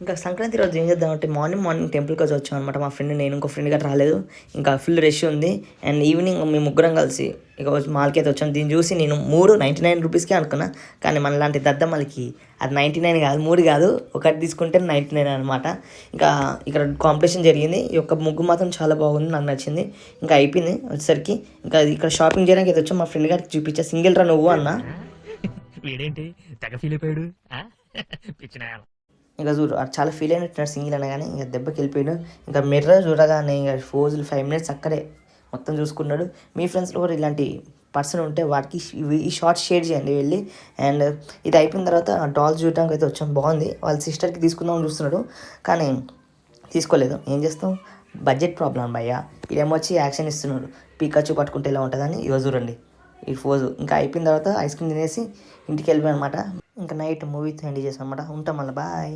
ఇంకా సంక్రాంతి రోజు ఏం చేద్దామంటే మార్నింగ్ టెంపుల్కి వచ్చాం అనమాట. మా ఫ్రెండ్, నేను, ఇంకో ఫ్రెండ్ గట్రా రాలేదు. ఇంకా ఫుల్ రష్ ఉంది. అండ్ ఈవినింగ్ మేము ముగ్గురం కలిసి ఇక మాల్కి అయితే వచ్చాం. దీన్ని చూసి నేను 99 రూపీస్కే అనుకున్నా. కానీ మనలాంటి దద్దమ్మలకి అది 99 కాదు, 3 కాదు, ఒకటి తీసుకుంటే 99 అనమాట. ఇంకా ఇక్కడ కాంపిటీషన్ జరిగింది. ఈ యొక్క ముగ్గు మాత్రం చాలా బాగుంది, నాకు నచ్చింది. ఇంకా అయిపోయింది వచ్చేసరికి. ఇంకా ఇక్కడ షాపింగ్ చేయడానికి అయితే వచ్చాం. మా ఫ్రెండ్ గారికి చూపించా, సింగిల్ రా నువ్వు అన్న. వీడేంటి తెగ ఫీల్ అయిపోయాడు పిచ్చిన. ఇంకా చూడు అది చాలా ఫీల్ అయినట్టున్నాడు సింగిల్ అనగానే. ఇంకా దెబ్బకి వెళ్ళిపోయాడు. ఇంకా మిర్రర్ చూడగానే ఇంకా 5 మినిట్స్ అక్కడే మొత్తం చూసుకున్నాడు. మీ ఫ్రెండ్స్లో కూడా ఇలాంటి పర్సన్ ఉంటే వాటికి ఈ షార్ట్ షేర్ చేయండి వెళ్ళి. అండ్ ఇది అయిపోయిన తర్వాత డాల్స్ చూడడానికి అయితే వచ్చాం. బాగుంది. వాళ్ళ సిస్టర్కి తీసుకుందామని చూస్తున్నాడు, కానీ తీసుకోలేదు. ఏం చేస్తాం, బడ్జెట్ ప్రాబ్లం భయ్య. ఇదేమో వచ్చి యాక్షన్ ఇస్తున్నాడు, పీకాచు పట్టుకుంటే ఎలా ఉంటుందని. ఇవ్వ చూడండి ఈ ఫోజు. ఇంకా అయిపోయిన తర్వాత ఐస్ క్రీమ్ తినేసి ఇంటికి వెళ్ళిపోయాను అనమాట. ఇంకా నైట్ మూవీతో ఎండ్ చేసాం అనమాట. ఉంటాం మళ్ళీ, బాయ్.